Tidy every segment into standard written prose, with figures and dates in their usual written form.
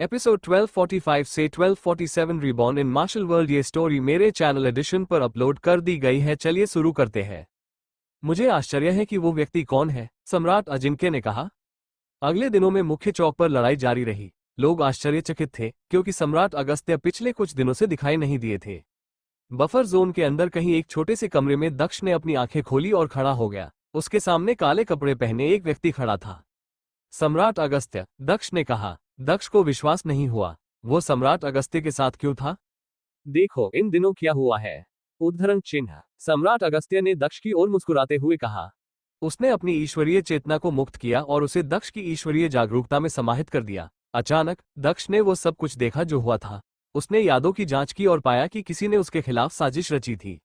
Episode 1245 से 1247 reborn in martial world. ये story मेरे चैनल एडिशन पर अपलोड कर दी गई है। चलिए शुरू करते हैं। मुझे आश्चर्य है कि वो व्यक्ति कौन है, सम्राट अजिंक्य ने कहा। अगले दिनों में मुख्य चौक पर लड़ाई जारी रही। लोग आश्चर्यचकित थे क्योंकि सम्राट अगस्त्य पिछले कुछ दिनों से दिखाई नहीं दिए थे। बफर जोन के अंदर कहीं एक छोटे से कमरे में दक्ष ने अपनी आंखें खोली और खड़ा हो गया। उसके सामने काले कपड़े पहने एक व्यक्ति खड़ा था। सम्राट अगस्त्य, दक्ष ने कहा। दक्ष को विश्वास नहीं हुआ। वो सम्राट अगस्त्य के साथ क्यों था? देखो इन दिनों क्या हुआ है। उद्धरण चिन्ह। सम्राट अगस्त्य ने दक्ष की ओर मुस्कुराते हुए कहा। उसने अपनी ईश्वरीय चेतना को मुक्त किया और उसे दक्ष की ईश्वरीय जागरूकता में समाहित कर दिया। अचानक दक्ष ने वो सब कुछ देखा जो हुआ था। उसने यादों की जांच की और पाया कि किसी ने उसके खिलाफ साजिश रची थी।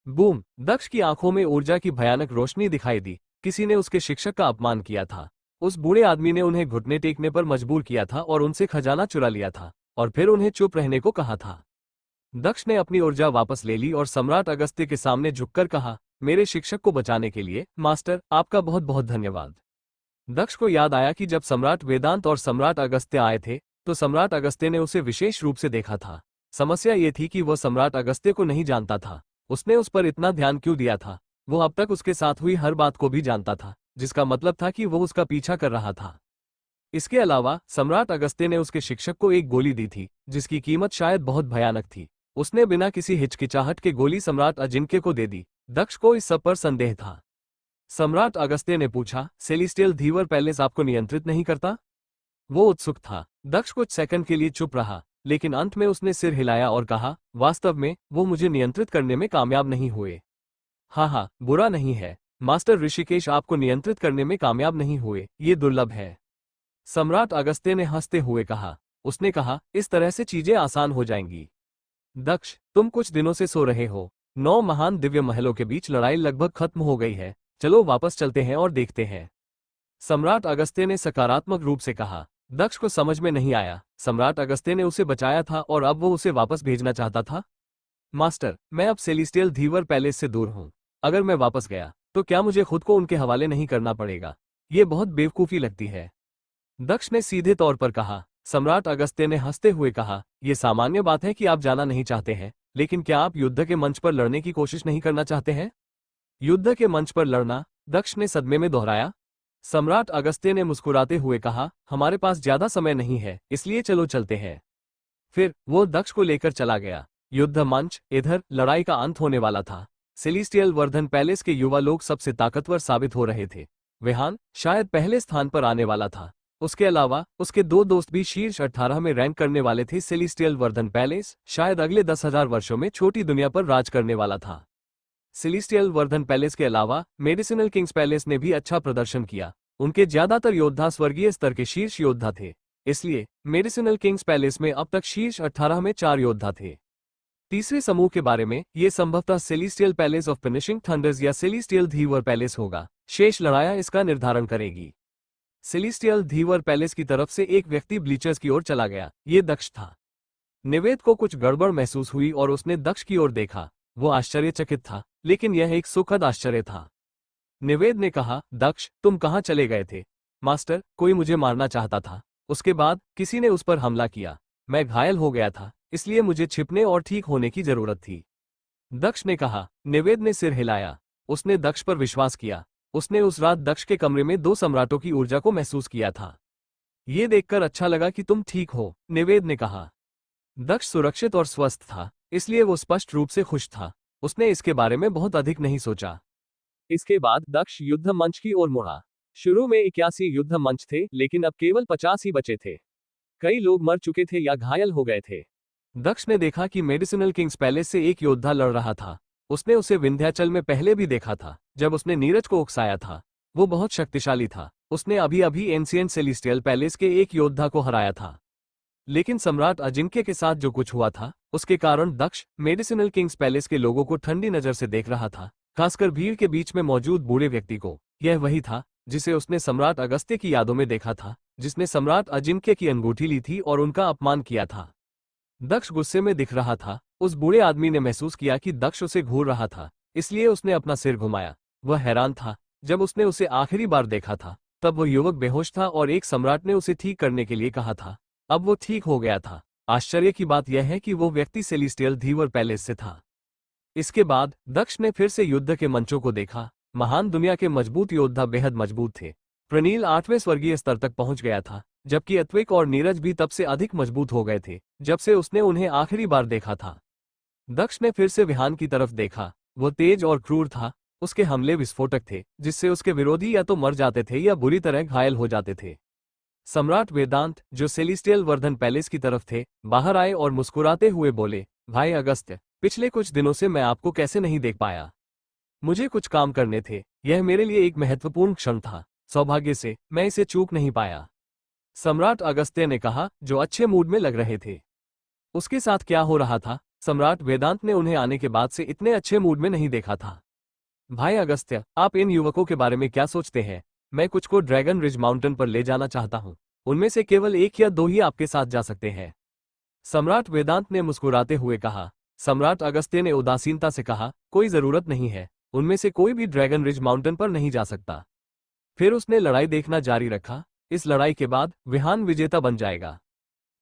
बूम! दक्ष की आंखों में ऊर्जा की भयानक रोशनी दिखाई दी। किसी ने उसके शिक्षक का अपमान किया था। उस बूढ़े आदमी ने उन्हें घुटने टेकने पर मजबूर किया था और उनसे खजाना चुरा लिया था और फिर उन्हें चुप रहने को कहा था। दक्ष ने अपनी ऊर्जा वापस ले ली और सम्राट अगस्त्य के सामने झुककर कहा, मेरे शिक्षक को बचाने के लिए मास्टर आपका बहुत बहुत धन्यवाद। दक्ष को याद आया कि जब सम्राट वेदांत और सम्राट अगस्त्य आए थे तो सम्राट अगस्त्य ने उसे विशेष रूप से देखा था। समस्या ये थी कि वह सम्राट अगस्त्य को नहीं जानता था। उसने उस पर इतना ध्यान क्यों दिया था? वो अब तक उसके साथ हुई हर बात को भी जानता था, जिसका मतलब था कि वो उसका पीछा कर रहा था। इसके अलावा सम्राट अगस्त्य ने उसके शिक्षक को एक गोली दी थी जिसकी कीमत शायद बहुत भयानक थी। उसने बिना किसी हिचकिचाहट के गोली सम्राट अजिंक्य को दे दी। दक्ष को इस सब पर संदेह था। सम्राट अगस्त्य ने पूछा, सेलेस्टियल धीवर पैलेस आपको नियंत्रित नहीं करता? वो उत्सुक था। दक्ष कुछ सेकंड के लिए चुप रहा, लेकिन अंत में उसने सिर हिलाया और कहा, वास्तव में वो मुझे नियंत्रित करने में कामयाब नहीं हुए। हाँ, बुरा नहीं है। मास्टर ऋषिकेश आपको नियंत्रित करने में कामयाब नहीं हुए, ये दुर्लभ है। सम्राट अगस्त्य ने हंसते हुए कहा। उसने कहा, इस तरह से चीजें आसान हो जाएंगी। दक्ष, तुम कुछ दिनों से सो रहे हो। 9 महान दिव्य महलों के बीच लड़ाई लगभग खत्म हो गई है। चलो वापस चलते हैं और देखते हैं। सम्राट अगस्त्य ने सकारात्मक रूप से कहा। दक्ष को समझ में नहीं आया। सम्राट अगस्त्य ने उसे बचाया था और अब वो उसे वापस भेजना चाहता था। मास्टर, मैं अब सेलेस्टियल धीवर पैलेस से दूर हूं। अगर मैं वापस गया तो क्या मुझे खुद को उनके हवाले नहीं करना पड़ेगा? ये बहुत बेवकूफी लगती है। दक्ष ने सीधे तौर पर कहा। सम्राट अगस्त्य ने हंसते हुए कहा, यह सामान्य बात है कि आप जाना नहीं चाहते हैं, लेकिन क्या आप युद्ध के मंच पर लड़ने की कोशिश नहीं करना चाहते हैं? युद्ध के मंच पर लड़ना? दक्ष ने सदमे में दोहराया। सम्राट अगस्त्य ने मुस्कुराते हुए कहा, हमारे पास ज्यादा समय नहीं है, इसलिए चलो चलते हैं। फिर वो दक्ष को लेकर चला गया। युद्ध मंच। इधर लड़ाई का अंत होने वाला था। सेलेस्टियल वर्धन पैलेस के युवा लोग सबसे ताकतवर साबित हो रहे थे। वेहान शायद पहले स्थान पर आने वाला था। उसके अलावा उसके 2 दोस्त भी शीर्ष 18 में रैंक करने वाले थे। सेलेस्टियल वर्धन पैलेस शायद अगले 10,000 वर्षों में छोटी दुनिया पर राज करने वाला था। सेलेस्टियल वर्धन पैलेस के अलावा मेडिसिनल किंग्स पैलेस ने भी अच्छा प्रदर्शन किया। उनके ज्यादातर योद्धा स्वर्गीय स्तर के शीर्ष योद्धा थे, इसलिए मेडिसिनल किंग्स पैलेस में अब तक शीर्ष 18 में 4 योद्धा थे। तीसरे समूह के बारे में ये संभवतः celestial palace of finishing thunder's या सेलेस्टियल धीवर पैलेस होगा। शेष लड़ाइयां इसका निर्धारण करेगी। सेलेस्टियल धीवर पैलेस की तरफ से एक व्यक्ति ब्लीचर्स की ओर चला गया। ये दक्ष था। निवेद को कुछ गड़बड़ महसूस हुई और उसने दक्ष की ओर देखा। वो आश्चर्यचकित था, लेकिन यह एक सुखद आश्चर्य था। निवेद ने कहा, दक्ष, तुम कहाँ चले गए थे? मास्टर, कोई मुझे मारना चाहता था। उसके बाद किसी ने उस पर हमला किया। मैं घायल हो गया था, इसलिए मुझे छिपने और ठीक होने की जरूरत थी। दक्ष ने कहा। निवेद ने सिर हिलाया। उसने दक्ष पर विश्वास किया। उसने उस रात दक्ष के कमरे में 2 सम्राटों की ऊर्जा को महसूस किया था। ये देखकर अच्छा लगा कि तुम ठीक हो, निवेद ने कहा। दक्ष सुरक्षित और स्वस्थ था, इसलिए वो स्पष्ट रूप से खुश था। उसने इसके बारे में बहुत अधिक नहीं सोचा। इसके बाद दक्ष युद्ध मंच की ओर मुड़ा। शुरू में 81 युद्ध मंच थे, लेकिन अब केवल 50 ही बचे थे। कई लोग मर चुके थे या घायल हो गए थे। दक्ष ने देखा कि मेडिसिनल किंग्स पैलेस से एक योद्धा लड़ रहा था। उसने उसे विंध्याचल में पहले भी देखा था, जब उसने नीरज को उकसाया था। वो बहुत शक्तिशाली था। उसने अभी अभी एंशिएंट सेलेस्टियल पैलेस के एक योद्धा को हराया था। लेकिन सम्राट अजिंक्य के साथ जो कुछ हुआ था, उसके कारण दक्ष मेडिसिनल किंग्स पैलेस के लोगों को ठंडी नजर से देख रहा था, खासकर भीड़ के बीच में मौजूद बूढ़े व्यक्ति को। यह वही था जिसे उसने सम्राट अगस्त्य की यादों में देखा था, जिसने सम्राट अजिंक्य की अंगूठी ली थी और उनका अपमान किया था। दक्ष गुस्से में दिख रहा था। उस बूढ़े आदमी ने महसूस किया कि दक्ष उसे घूर रहा था, इसलिए उसने अपना सिर घुमाया। वह हैरान था। जब उसने उसे आखिरी बार देखा था, तब वह युवक बेहोश था और एक सम्राट ने उसे ठीक करने के लिए कहा था। अब वो ठीक हो गया था। आश्चर्य की बात यह है कि वो व्यक्ति सेलेस्टियल धीवर पैलेस से था। इसके बाद दक्ष ने फिर से युद्ध के मंचों को देखा। महान दुनिया के मजबूत योद्धा बेहद मजबूत थे। प्रनील 8वें स्वर्गीय स्तर तक पहुंच गया था, जबकि अत्विक और नीरज भी तब से अधिक मजबूत हो गए थे जब से उसने उन्हें आखिरी बार देखा था। दक्ष ने फिर से विहान की तरफ देखा। वो तेज और क्रूर था। उसके हमले विस्फोटक थे, जिससे उसके विरोधी या तो मर जाते थे या बुरी तरह घायल हो जाते थे। सम्राट वेदांत, जो सेलेस्टियल वर्धन पैलेस की तरफ थे, बाहर आए और मुस्कुराते हुए बोले, भाई अगस्त्य, पिछले कुछ दिनों से मैं आपको कैसे नहीं देख पाया। मुझे कुछ काम करने थे। यह मेरे लिए एक महत्वपूर्ण क्षण था। सौभाग्य से मैं इसे चूक नहीं पाया। सम्राट अगस्त्य ने कहा, जो अच्छे मूड में लग रहे थे। उसके साथ क्या हो रहा था? सम्राट वेदांत ने उन्हें आने के बाद से इतने अच्छे मूड में नहीं देखा था। भाई अगस्त्य, आप इन युवकों के बारे में क्या सोचते हैं? मैं कुछ को ड्रैगन रिज माउंटेन पर ले जाना चाहता हूं। उनमें से केवल 1 या 2 ही आपके साथ जा सकते हैं। सम्राट वेदांत ने मुस्कुराते हुए कहा। सम्राट अगस्त्य ने उदासीनता से कहा, कोई जरूरत नहीं है। उनमें से कोई भी ड्रैगन रिज माउंटेन पर नहीं जा सकता। फिर उसने लड़ाई देखना जारी रखा। इस लड़ाई के बाद विहान विजेता बन जाएगा।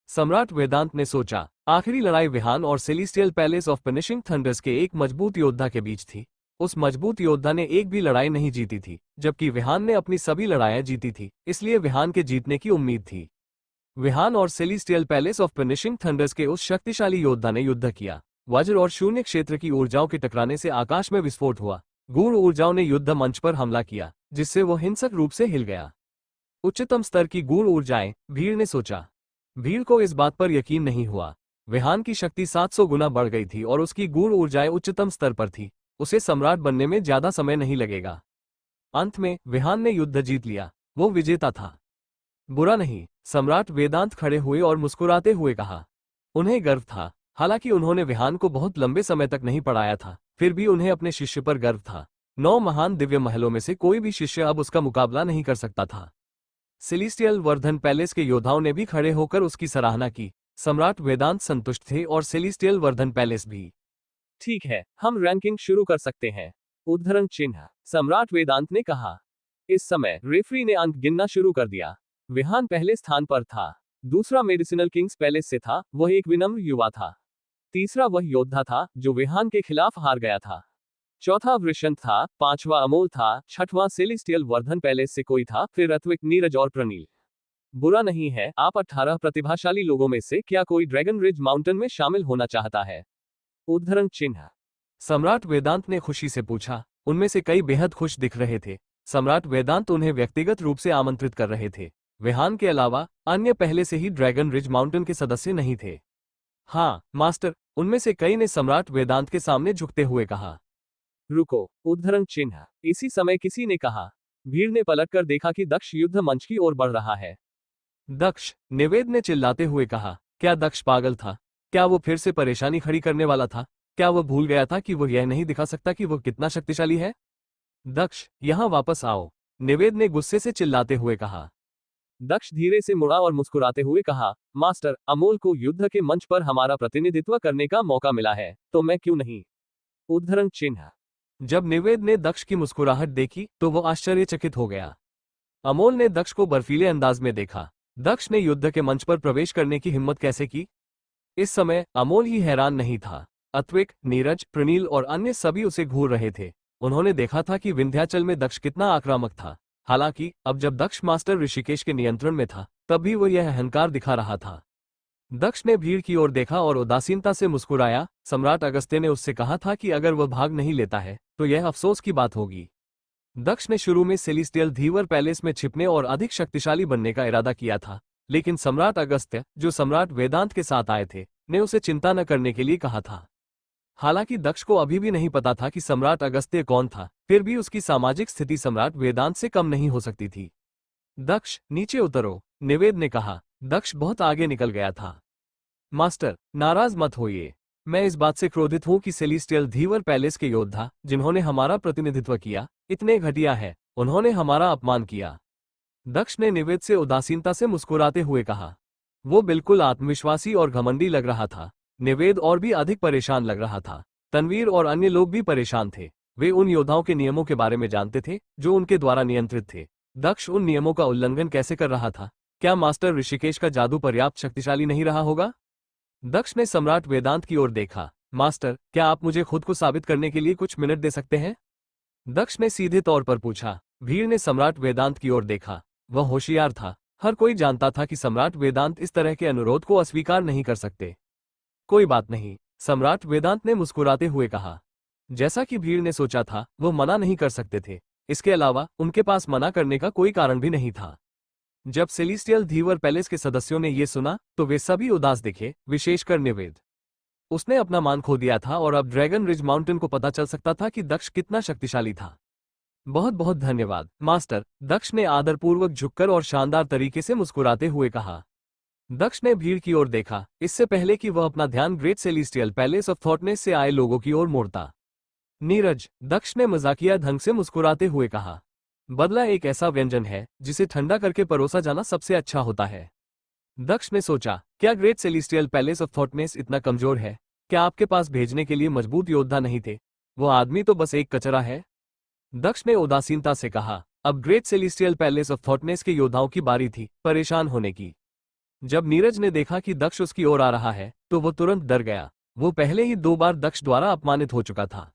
सम्राट वेदांत ने सोचा, आखिरी लड़ाई विहान और celestial palace of finishing thunder's के एक मजबूत योद्धा के बीच थी। उस मजबूत योद्धा ने एक भी लड़ाई नहीं जीती थी, जबकि विहान ने अपनी सभी लड़ाइयां जीती थी, इसलिए विहान के जीतने की उम्मीद थी। विहान और celestial palace of finishing thunder's के उस शक्तिशाली योद्धा ने युद्ध किया। वज्र और शून्य क्षेत्र की ऊर्जाओं के टकराने से आकाश में विस्फोट हुआ। गूढ़ ऊर्जाओं ने युद्ध मंच पर हमला किया, जिससे वो हिंसक रूप से हिल गया। उच्चतम स्तर की गूढ़ ऊर्जाएं, भीड़ ने सोचा। भीड़ को इस बात पर यकीन नहीं हुआ। विहान की शक्ति 700 गुना बढ़ गई थी और उसकी गूढ़ ऊर्जाएं उच्चतम स्तर पर थी। उसे सम्राट बनने में ज्यादा समय नहीं लगेगा। अंत में विहान ने युद्ध जीत लिया। वो विजेता था। बुरा नहीं। सम्राट वेदांत खड़े हुए और मुस्कुराते हुए कहा। उन्हें गर्व था। हालांकि उन्होंने विहान को बहुत लंबे समय तक नहीं पढ़ाया था, फिर भी उन्हें अपने शिष्य पर गर्व था। 9 महान दिव्य महलों में से कोई भी शिष्य अब उसका मुकाबला नहीं कर सकता था। सेलेस्टियल वर्धन पैलेस के योद्धाओं ने भी खड़े होकर उसकी सराहना की। सम्राट वेदांत संतुष्ट थे और सेलेस्टियल वर्धन पैलेस भी। ठीक है, हम रैंकिंग शुरू कर सकते हैं। उद्धरण चिन्ह। सम्राट वेदांत ने कहा। इस समय रेफरी ने अंक गिनना शुरू कर दिया। विहान पहले स्थान पर था। दूसरा मेडिसिनल किंग्स पैलेस से था, वह एक विनम्र युवा था। तीसरा वह योद्धा था जो विहान के खिलाफ हार गया था। चौथा वृषंत था। पांचवा अमोल था। छठवां सेलेस्टियल वर्धन पैलेस से कोई था, फिर अत्विक, नीरज और प्रनील। बुरा नहीं है। आप 18 प्रतिभाशाली लोगों में से क्या कोई ड्रैगन रिज माउंटेन में शामिल होना चाहता है? उद्धरण चिन्ह। सम्राट वेदांत ने खुशी से पूछा। उनमें से कई बेहद खुश दिख रहे थे। सम्राट वेदांत उन्हें व्यक्तिगत रूप से आमंत्रित कर रहे थे। विहान के अलावा अन्य पहले से ही ड्रैगन रिज माउंटेन के सदस्य नहीं थे। हाँ मास्टर, उनमें से कई ने सम्राट वेदांत के सामने झुकते हुए कहा। रुको। उद्धरण चिन्ह। इसी समय किसी ने कहा। भीड़ ने पलटकर देखा कि दक्ष युद्ध मंच की ओर बढ़ रहा है। दक्ष, निवेद ने चिल्लाते हुए कहा। क्या दक्ष पागल था? क्या वो फिर से परेशानी खड़ी करने वाला था? क्या वो भूल गया था कि वो यह नहीं दिखा सकता कि वो कितना शक्तिशाली है? दक्ष, यहां वापस आओ, निवेद ने गुस्से से चिल्लाते हुए कहा। दक्ष धीरे से मुड़ा और मुस्कुराते हुए कहा, मास्टर, अमोल को युद्ध के मंच पर हमारा प्रतिनिधित्व करने का मौका मिला है, तो मैं क्यों नहीं? उद्धरण चिन्ह। जब निवेद ने दक्ष की मुस्कुराहट देखी तो वो आश्चर्यचकित हो गया। अमोल ने दक्ष को बर्फीले अंदाज में देखा। दक्ष ने युद्ध के मंच पर प्रवेश करने की हिम्मत कैसे की? इस समय अमोल ही हैरान नहीं था। अत्विक, नीरज, प्रनील और अन्य सभी उसे घूर रहे थे। उन्होंने देखा था कि विंध्याचल में दक्ष कितना आक्रामक था। हालांकि अब जब दक्ष मास्टर ऋषिकेश के नियंत्रण में था, तब भी वो यह अहंकार दिखा रहा था। दक्ष ने भीड़ की ओर देखा और उदासीनता से मुस्कुराया। सम्राट अगस्त्य ने उससे कहा था कि अगर वह भाग नहीं लेता है तो यह अफसोस की बात होगी। दक्ष ने शुरू में सेलेस्टियल धीवर पैलेस में छिपने और अधिक शक्तिशाली बनने का इरादा किया था, लेकिन सम्राट अगस्त्य, जो सम्राट वेदांत के साथ आए थे, ने उसे चिंता न करने के लिए कहा था। हालांकि दक्ष को अभी भी नहीं पता था कि सम्राट अगस्त्य कौन था, फिर भी उसकी सामाजिक स्थिति सम्राट वेदांत से कम नहीं हो सकती थी। दक्ष, नीचे उतरो, निवेद ने कहा। दक्ष बहुत आगे निकल गया था। मास्टर, नाराज मत होइए। मैं इस बात से क्रोधित हूं कि सेलेस्टियल धीवर पैलेस के योद्धा, जिन्होंने हमारा प्रतिनिधित्व किया, इतने घटिया है। उन्होंने हमारा अपमान किया। दक्ष ने निवेद से उदासीनता से मुस्कुराते हुए कहा। वो बिल्कुल आत्मविश्वासी और घमंडी लग रहा था। निवेद और भी अधिक परेशान लग रहा था। तनवीर और अन्य लोग भी परेशान थे। वे उन योद्धाओं के नियमों के बारे में जानते थे जो उनके द्वारा नियंत्रित थे। दक्ष उन नियमों का उल्लंघन कैसे कर रहा था? क्या मास्टर ऋषिकेश का जादू पर्याप्त शक्तिशाली नहीं रहा होगा? दक्ष ने सम्राट वेदांत की ओर देखा। मास्टर, क्या आप मुझे खुद को साबित करने के लिए कुछ मिनट दे सकते हैं? दक्ष ने सीधे तौर पर पूछा। भीड़ ने सम्राट वेदांत की ओर देखा। वह होशियार था। हर कोई जानता था कि सम्राट वेदांत इस तरह के अनुरोध को अस्वीकार नहीं कर सकते। कोई बात नहीं, सम्राट वेदांत ने मुस्कुराते हुए कहा। जैसा कि भीड़ ने सोचा था, वो मना नहीं कर सकते थे। इसके अलावा उनके पास मना करने का कोई कारण भी नहीं था। जब सेलेस्टियल धीवर पैलेस के सदस्यों ने ये सुना तो वे सभी उदास दिखे, विशेषकर निवेद। उसने अपना मान खो दिया था और अब ड्रैगन रिज माउंटेन को पता चल सकता था कि दक्ष कितना शक्तिशाली था। बहुत बहुत धन्यवाद मास्टर, दक्ष ने आदरपूर्वक झुककर और शानदार तरीके से मुस्कुराते हुए कहा। दक्ष ने भीड़ की ओर देखा, इससे पहले कि वह अपना ध्यान ग्रेट सेलेस्टियल पैलेस ऑफ थॉटनेस से आए लोगों की ओर मोड़ता। नीरज, दक्ष ने मजाकिया ढंग से मुस्कुराते हुए कहा। बदला एक ऐसा व्यंजन है जिसे ठंडा करके परोसा जाना सबसे अच्छा होता है। दक्ष ने सोचा, क्या ग्रेट सेलेस्टियल पैलेस ऑफ थॉटनेस इतना कमजोर है? क्या आपके पास भेजने के लिए मजबूत योद्धा नहीं थे? वो आदमी तो बस एक कचरा है। दक्ष ने उदासीनता से कहा। अब great celestial palace of thoughtness के योद्धाओं की बारी थी परेशान होने की। जब नीरज ने देखा कि दक्ष उसकी ओर आ रहा है तो वो तुरंत डर गया। वो पहले ही 2 बार दक्ष द्वारा अपमानित हो चुका था।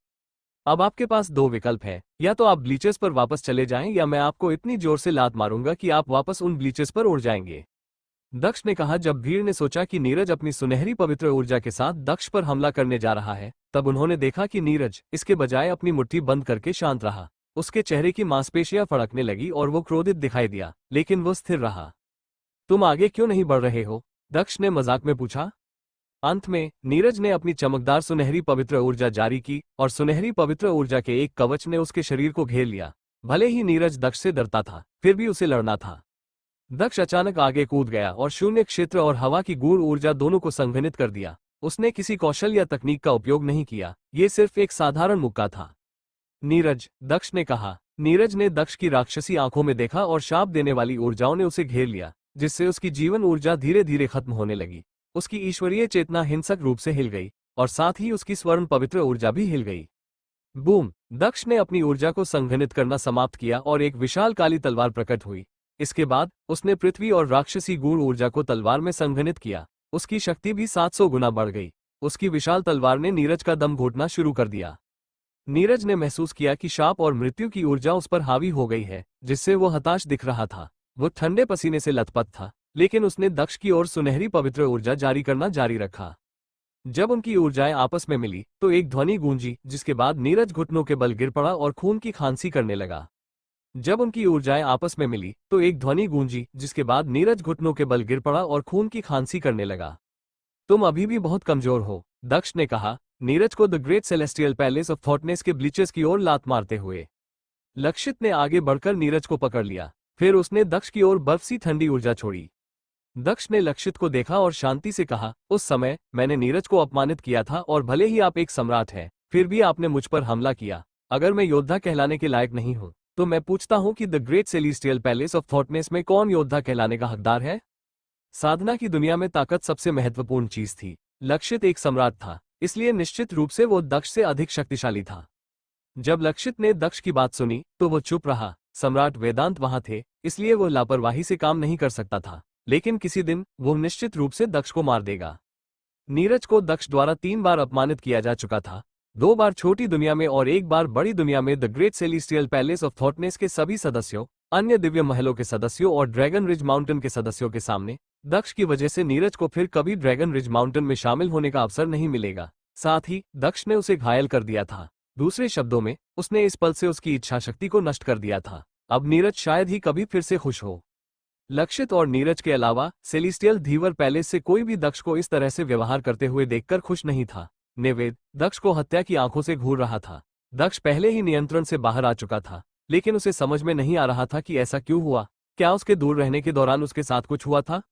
अब आपके पास 2 विकल्प है, या तो आप ब्लीचर्स पर वापस चले जाएं या मैं आपको इतनी जोर से लात मारूंगा कि आप वापस उन ब्लीचर्स पर उड़ जाएंगे। दक्ष ने कहा। जब भीड़ ने सोचा कि नीरज अपनी सुनहरी पवित्र ऊर्जा के साथ दक्ष पर हमला करने जा रहा है, तब उन्होंने देखा कि नीरज इसके बजाय अपनी मुट्ठी बंद करके शांत रहा। उसके चेहरे की मांसपेशियां फड़कने लगी और वो क्रोधित दिखाई दिया, लेकिन वो स्थिर रहा। तुम आगे क्यों नहीं बढ़ रहे हो? दक्ष ने मजाक में पूछा। अंत में नीरज ने अपनी चमकदार सुनहरी पवित्र ऊर्जा जारी की और सुनहरी पवित्र ऊर्जा के एक कवच ने उसके शरीर को घेर लिया। भले ही नीरज दक्ष से डरता था, फिर भी उसे लड़ना था। दक्ष अचानक आगे कूद गया और शून्य क्षेत्र और हवा की गूढ़ ऊर्जा दोनों को संघनित कर दिया। उसने किसी कौशल या तकनीक का उपयोग नहीं किया, ये सिर्फ एक साधारण मुक्का था। नीरज, दक्ष ने कहा। नीरज ने दक्ष की राक्षसी आंखों में देखा और शाप देने वाली ऊर्जाओं ने उसे घेर लिया, जिससे उसकी जीवन ऊर्जा धीरे धीरे खत्म होने लगी। उसकी ईश्वरीय चेतना हिंसक रूप से हिल गई और साथ ही उसकी स्वर्ण पवित्र ऊर्जा भी हिल गई। बूम! दक्ष ने अपनी ऊर्जा को संघनित करना समाप्त किया और एक विशाल काली तलवार प्रकट हुई। इसके बाद उसने पृथ्वी और राक्षसी गूढ़ ऊर्जा को तलवार में संघनित किया। उसकी शक्ति भी 700 गुना बढ़ गई। उसकी विशाल तलवार ने नीरज का दम घोटना शुरू कर दिया। नीरज ने महसूस किया कि शाप और मृत्यु की ऊर्जा उस पर हावी हो गई है, जिससे वो हताश दिख रहा था। वो ठंडे पसीने से लथपथ था, लेकिन उसने दक्ष की ओर सुनहरी पवित्र ऊर्जा जारी करना जारी रखा। जब उनकी ऊर्जाएं आपस में मिली तो एक ध्वनि गूंजी, जिसके बाद नीरज घुटनों के बल गिर पड़ा और खून की खांसी करने लगा। जब उनकी ऊर्जाएं आपस में मिली तो एक ध्वनि गूंजी, जिसके बाद नीरज घुटनों के बल गिर पड़ा और खून की खांसी करने लगा। तुम अभी भी बहुत कमजोर हो, दक्ष ने कहा, नीरज को the great celestial palace of thoughtness के ब्लीचर्स की ओर लात मारते हुए। लक्षित ने आगे बढ़कर नीरज को पकड़ लिया। फिर उसने दक्ष की ओर बर्फ सी ठंडी ऊर्जा छोड़ी। दक्ष ने लक्षित को देखा और शांति से कहा, उस समय मैंने नीरज को अपमानित किया था और भले ही आप एक सम्राट हैं, फिर भी आपने मुझ पर हमला किया। अगर मैं योद्धा कहलाने के लायक नहीं हूं, तो मैं पूछता हूं कि the great celestial palace of thoughtness में कौन योद्धा कहलाने का हकदार है? साधना की दुनिया में ताकत सबसे महत्वपूर्ण चीज थी। लक्षित एक सम्राट था, इसलिए निश्चित रूप से वो दक्ष से अधिक शक्तिशाली था। जब लक्षित ने दक्ष की बात सुनी तो वो चुप रहा। सम्राट वेदांत वहां थे, इसलिए वो लापरवाही से काम नहीं कर सकता था, लेकिन किसी दिन वो निश्चित रूप से दक्ष को मार देगा। नीरज को दक्ष द्वारा 3 बार अपमानित किया जा चुका था, 2 बार छोटी दुनिया में और 1 बार बड़ी दुनिया में। The great celestial palace of thoughtness के सभी सदस्यों, अन्य दिव्य महलों के सदस्यों और ड्रैगन रिज माउंटेन के सदस्यों के सामने दक्ष की वजह से नीरज को फिर कभी ड्रैगन रिज माउंटेन में शामिल होने का अवसर नहीं मिलेगा। साथ ही दक्ष ने उसे घायल कर दिया था। दूसरे शब्दों में, उसने इस पल से उसकी इच्छा शक्ति को नष्ट कर दिया था। अब नीरज शायद ही कभी फिर से खुश हो। लक्षित और नीरज के अलावा सेलेस्टियल धीवर पैलेस से कोई भी दक्ष को इस तरह से व्यवहार करते हुए देखकर खुश नहीं था। निवेद दक्ष को हत्या की आंखों से घूर रहा था। दक्ष पहले ही नियंत्रण से बाहर आ चुका था, लेकिन उसे समझ में नहीं आ रहा था कि ऐसा क्यों हुआ। क्या उसके दूर रहने के दौरान उसके साथ कुछ हुआ था?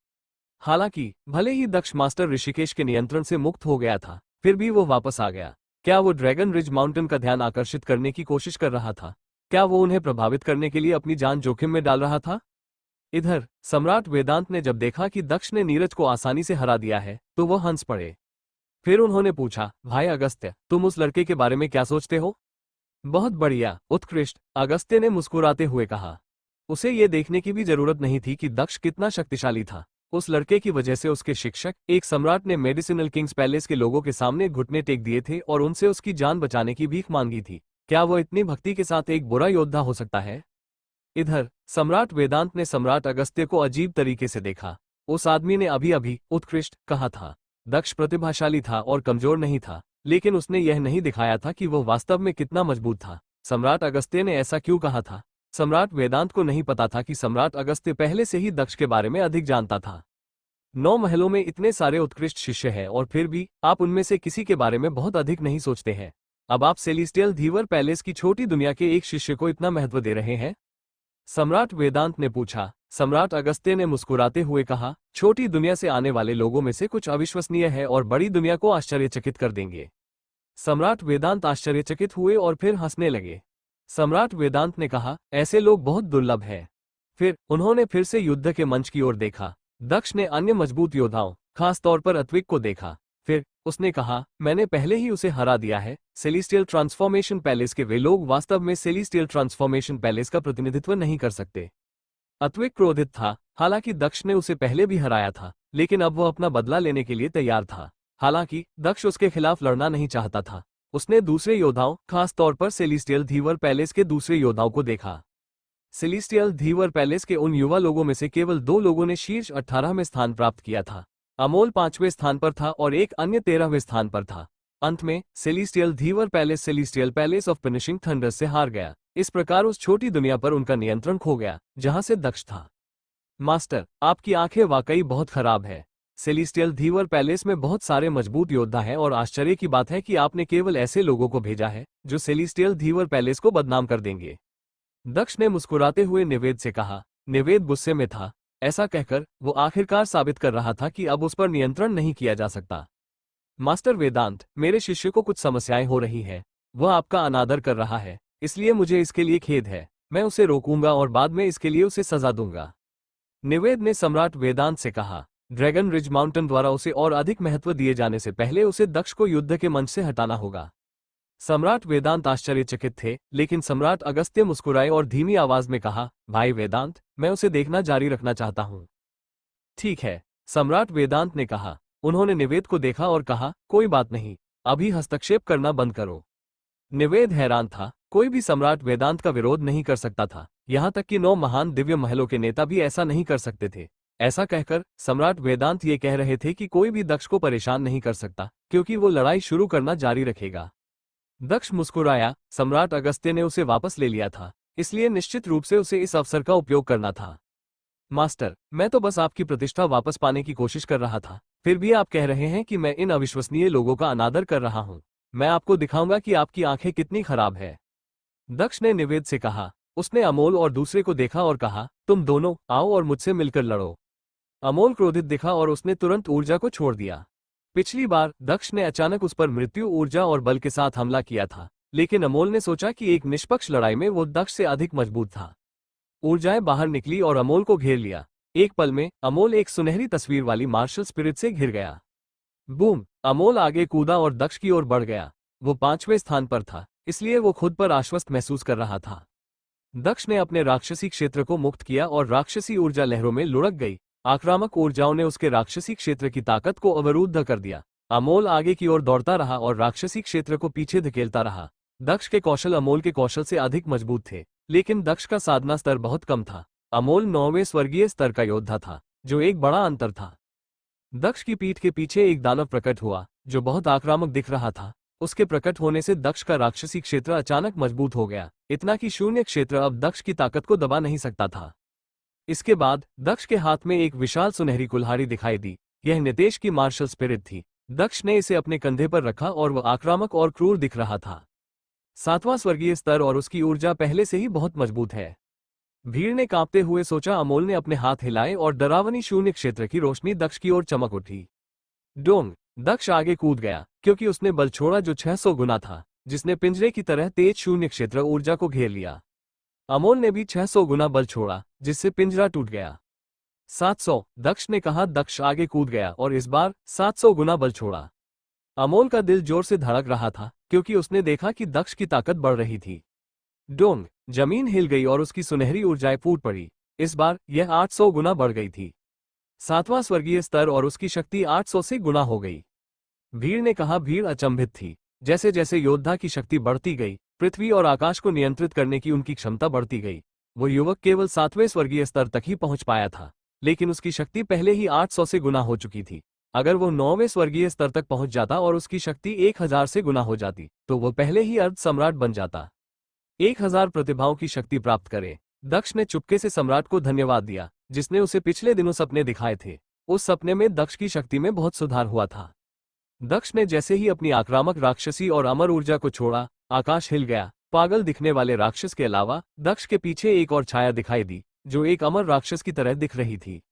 हालांकि भले ही दक्ष मास्टर ऋषिकेश के नियंत्रण से मुक्त हो गया था, फिर भी वो वापस आ गया। क्या वो ड्रैगन रिज माउंटेन का ध्यान आकर्षित करने की कोशिश कर रहा था? क्या वो उन्हें प्रभावित करने के लिए अपनी जान जोखिम में डाल रहा था? इधर सम्राट वेदांत ने जब देखा कि दक्ष ने नीरज को आसानी से हरा दिया है तो वो हंस पड़े। फिर उन्होंने पूछा, भाई अगस्त्य, तुम उस लड़के के बारे में क्या सोचते हो? बहुत बढ़िया, उत्कृष्ट, अगस्त्य ने मुस्कुराते हुए कहा। उसे ये देखने की भी जरूरत नहीं थी कि दक्ष कितना शक्तिशाली था। उस लड़के की वजह से उसके शिक्षक, एक सम्राट ने मेडिसिनल किंग्स पैलेस के लोगों के सामने घुटने टेक दिए थे और उनसे उसकी जान बचाने की भीख मांगी थी। क्या वो इतनी भक्ति के साथ एक बुरा योद्धा हो सकता है? इधर सम्राट वेदांत ने सम्राट अगस्त्य को अजीब तरीके से देखा। उस आदमी ने अभी अभी उत्कृष्ट कहा था। दक्ष प्रतिभाशाली था और कमजोर नहीं था, लेकिन उसने यह नहीं दिखाया था कि वह वास्तव में कितना मजबूत था। सम्राट अगस्त्य ने ऐसा क्यों कहा था? सम्राट वेदांत को नहीं पता था कि सम्राट अगस्त्य पहले से ही दक्ष के बारे में अधिक जानता था। 9 महलों में इतने सारे उत्कृष्ट शिष्य हैं और फिर भी आप उनमें से किसी के बारे में बहुत अधिक नहीं सोचते हैं। अब आप सेलेस्टियल धीवर पैलेस की छोटी दुनिया के एक शिष्य को इतना महत्व दे रहे हैं? सम्राट वेदांत ने पूछा। सम्राट अगस्त्य ने मुस्कुराते हुए कहा, छोटी दुनिया से आने वाले लोगों में से कुछ अविश्वसनीय है और बड़ी दुनिया को आश्चर्यचकित कर देंगे। सम्राट वेदांत आश्चर्यचकित हुए और फिर हंसने लगे। सम्राट वेदांत ने कहा, ऐसे लोग बहुत दुर्लभ हैं। फिर उन्होंने फिर से युद्ध के मंच की ओर देखा। दक्ष ने अन्य मजबूत योद्धाओं, खास तौर पर अत्विक को देखा। फिर उसने कहा, मैंने पहले ही उसे हरा दिया है। सेलेस्टियल ट्रांसफॉर्मेशन पैलेस के वे लोग वास्तव में सेलेस्टियल ट्रांसफॉर्मेशन पैलेस का प्रतिनिधित्व नहीं कर सकते। अत्विक क्रोधित था। हालांकि दक्ष ने उसे पहले भी हराया था, लेकिन अब वह अपना बदला लेने के लिए तैयार था। हालांकि दक्ष उसके खिलाफ लड़ना नहीं चाहता था। उसने दूसरे योद्धाओं, खास तौर पर सेलेस्टियल धीवर पैलेस के दूसरे योद्धाओं को देखा। सेलेस्टियल धीवर पैलेस के उन युवा लोगों में से केवल 2 लोगों ने शीर्ष 18 में स्थान प्राप्त किया था। अमोल 5वें स्थान पर था और एक अन्य 13वें स्थान पर था। अंत में सेलेस्टियल धीवर palace celestial palace of finishing thunders से हार गया। इस प्रकार उस छोटी दुनिया पर उनका नियंत्रण खो गया जहां से दक्ष था। मास्टर, आपकी आंखें वाकई बहुत खराब है। सेलेस्टियल धीवर पैलेस में बहुत सारे मजबूत योद्धा हैं और आश्चर्य की बात है कि आपने केवल ऐसे लोगों को भेजा है जो सेलेस्टियल धीवर पैलेस को बदनाम कर देंगे। दक्ष ने मुस्कुराते हुए निवेद से कहा। निवेद गुस्से में था। ऐसा कहकर वो आखिरकार साबित कर रहा था कि अब उस पर नियंत्रण नहीं किया जा सकता। मास्टर वेदांत, मेरे शिष्य को कुछ समस्याएं हो रही हैं। वह आपका अनादर कर रहा है, इसलिए मुझे इसके लिए खेद है। मैं उसे रोकूंगा और बाद में इसके लिए उसे सजा दूंगा। निवेद ने सम्राट वेदांत से कहा। ड्रैगन रिज माउंटेन द्वारा उसे और अधिक महत्व दिए जाने से पहले उसे दक्ष को युद्ध के मंच से हटाना होगा। सम्राट वेदांत आश्चर्यचकित थे, लेकिन सम्राट अगस्त्य मुस्कुराए और धीमी आवाज में कहा, भाई वेदांत, मैं उसे देखना जारी रखना चाहता हूं। ठीक है, सम्राट वेदांत ने कहा। उन्होंने निवेद को देखा और कहा, कोई बात नहीं, अभी हस्तक्षेप करना बंद करो। निवेद हैरान था। कोई भी सम्राट वेदांत का विरोध नहीं कर सकता था, यहां तक कि 9 महान दिव्य महलों के नेता भी ऐसा नहीं कर सकते थे। ऐसा कहकर सम्राट वेदांत ये कह रहे थे कि कोई भी दक्ष को परेशान नहीं कर सकता, क्योंकि वो लड़ाई शुरू करना जारी रखेगा। दक्ष मुस्कुराया। सम्राट अगस्त्य ने उसे वापस ले लिया था, इसलिए निश्चित रूप से उसे इस अवसर का उपयोग करना था। मास्टर, मैं तो बस आपकी प्रतिष्ठा वापस पाने की कोशिश कर रहा था। फिर भी आप कह रहे हैं कि मैं इन अविश्वसनीय लोगों का अनादर कर रहा हूं। मैं आपको दिखाऊंगा कि आपकी आंखें कितनी खराब है। दक्ष ने निवेद से कहा। उसने अमोल और दूसरे को देखा और कहा, तुम दोनों आओ और मुझसे मिलकर लड़ो। अमोल क्रोधित दिखा और उसने तुरंत ऊर्जा को छोड़ दिया। पिछली बार दक्ष ने अचानक उस पर मृत्यु ऊर्जा और बल के साथ हमला किया था, लेकिन अमोल ने सोचा कि एक निष्पक्ष लड़ाई में वो दक्ष से अधिक मजबूत था। ऊर्जाएं बाहर निकली और अमोल को घेर लिया। एक पल में अमोल एक सुनहरी तस्वीर वाली मार्शल स्पिरिट से घिर गया। बूम! अमोल आगे कूदा और दक्ष की ओर बढ़ गया। वो 5वें स्थान पर था, इसलिए वो खुद पर आश्वस्त महसूस कर रहा था। दक्ष ने अपने राक्षसी क्षेत्र को मुक्त किया और राक्षसी ऊर्जा लहरों में लुढ़क गई। आक्रामक ऊर्जाओं ने उसके राक्षसी क्षेत्र की ताकत को अवरुद्ध कर दिया। अमोल आगे की ओर दौड़ता रहा और राक्षसी क्षेत्र को पीछे धकेलता रहा। दक्ष के कौशल अमोल के कौशल से अधिक मजबूत थे, लेकिन दक्ष का साधना स्तर बहुत कम था। अमोल 9वें स्वर्गीय स्तर का योद्धा था, जो एक बड़ा अंतर था। दक्ष की पीठ के पीछे एक दानव प्रकट हुआ, जो बहुत आक्रामक दिख रहा था। उसके प्रकट होने से दक्ष का राक्षसी क्षेत्र अचानक मजबूत हो गया, इतना कि शून्य क्षेत्र अब दक्ष की ताकत को दबा नहीं सकता था। इसके बाद दक्ष के हाथ में एक विशाल सुनहरी कुल्हाड़ी दिखाई दी। यह नितेश की मार्शल स्पिरिट थी। दक्ष ने इसे अपने कंधे पर रखा और वह आक्रामक और क्रूर दिख रहा था। 7वां स्वर्गीय स्तर और उसकी ऊर्जा पहले से ही बहुत मजबूत है। भीड़ ने कांपते हुए सोचा। अमोल ने अपने हाथ हिलाए और डरावनी शून्य क्षेत्र की रोशनी दक्ष की ओर चमक उठी। डोंग! दक्ष आगे कूद गया, क्योंकि उसने बल छोड़ा जो 600 गुना था, जिसने पिंजरे की तरह तेज शून्य क्षेत्र ऊर्जा को घेर लिया। अमोल ने भी 600 गुना बल छोड़ा, जिससे पिंजरा टूट गया। 700! दक्ष ने कहा। दक्ष आगे कूद गया और इस बार 700 गुना बल छोड़ा। अमोल का दिल जोर से धड़क रहा था, क्योंकि उसने देखा कि दक्ष की ताकत बढ़ रही थी। डोंग, जमीन हिल गई और उसकी सुनहरी ऊर्जाएं फूट पड़ी। इस बार यह 800 गुना बढ़ गई थी। सातवां स्वर्गीय स्तर और उसकी शक्ति 800 से गुना हो गई। भीड़ ने कहा। भीड़ अचंभित थी। जैसे जैसे योद्धा की शक्ति बढ़ती गई, पृथ्वी और आकाश को नियंत्रित करने की उनकी क्षमता बढ़ती गई। वो युवक केवल 7वें स्वर्गीय स्तर तक ही पहुंच पाया था, लेकिन उसकी शक्ति पहले ही 800 से गुना हो चुकी थी। अगर वो 9वें स्वर्गीय स्तर तक पहुंच जाता और उसकी शक्ति 1000 से गुना हो जाती, तो वो पहले ही अर्ध सम्राट बन जाता। 1000 प्रतिभाओं की शक्ति प्राप्त करे। दक्ष ने चुपके से सम्राट को धन्यवाद दिया, जिसने उसे पिछले दिनों सपने दिखाए थे। उस सपने में दक्ष की शक्ति में बहुत सुधार हुआ था। दक्ष ने जैसे ही अपनी आक्रामक राक्षसी और अमर ऊर्जा को छोड़ा, आकाश हिल गया। पागल दिखने वाले राक्षस के अलावा दक्ष के पीछे एक और छाया दिखाई दी, जो एक अमर राक्षस की तरह दिख रही थी।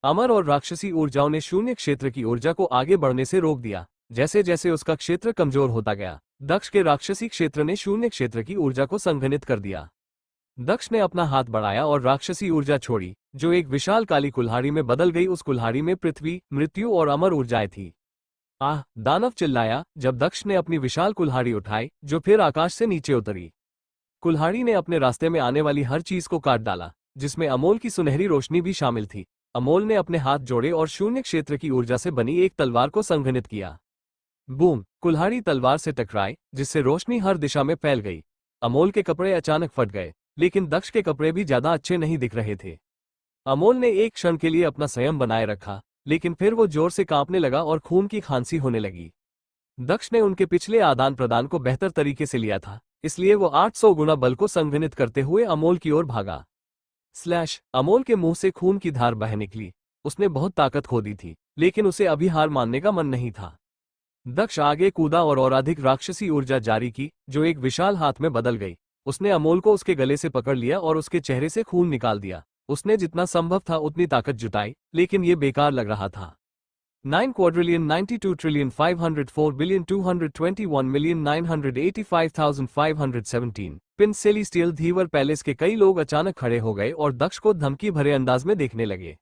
अमर और राक्षसी ऊर्जाओं ने शून्य क्षेत्र की ऊर्जा को आगे बढ़ने से रोक दिया। जैसे जैसे उसका क्षेत्र कमजोर होता गया, दक्ष के राक्षसी क्षेत्र ने शून्य क्षेत्र की ऊर्जा को संघनित कर दिया। दक्ष ने अपना हाथ बढ़ाया और राक्षसी ऊर्जा छोड़ी, जो एक विशाल काली कुल्हाड़ी में बदल गई। उस कुल्हाड़ी में पृथ्वी, मृत्यु और अमर ऊर्जाएं थी। आह! दानव चिल्लाया जब दक्ष ने अपनी विशाल कुल्हाड़ी उठाई, जो फिर आकाश से नीचे उतरी। कुल्हाड़ी ने अपने रास्ते में आने वाली हर चीज को काट डाला, जिसमें अमोल की सुनहरी रोशनी भी शामिल थी। अमोल ने अपने हाथ जोड़े और शून्य क्षेत्र की ऊर्जा से बनी एक तलवार को संघनित किया। बूम! कुल्हाड़ी तलवार से टकराई, जिससे रोशनी हर दिशा में फैल गई। अमोल के कपड़े अचानक फट गए, लेकिन दक्ष के कपड़े भी ज्यादा अच्छे नहीं दिख रहे थे। अमोल ने एक क्षण के लिए अपना संयम बनाए रखा, लेकिन फिर वो जोर से कांपने लगा और खून की खांसी होने लगी। दक्ष ने उनके पिछले आदान प्रदान को बेहतर तरीके से लिया था, इसलिए वो 800 गुना बल को संघनित करते हुए अमोल की ओर भागा। अमोल के मुंह से खून की धार बह निकली। उसने बहुत ताकत खो दी थी, लेकिन उसे अभी हार मानने का मन नहीं था। दक्ष आगे कूदा और अधिक राक्षसी ऊर्जा जारी की, जो एक विशाल हाथ में बदल गई। उसने अमोल को उसके गले से पकड़ लिया और उसके चेहरे से खून निकाल दिया। उसने जितना संभव था उतनी ताकत जुटाई, लेकिन ये बेकार लग रहा था। 9 quadrillion 92 trillion 504 billion 221 million 985,517 पिन सेलेस्टियल धीवर पैलेस के कई लोग अचानक खड़े हो गए और दक्ष को धमकी भरे अंदाज में देखने लगे।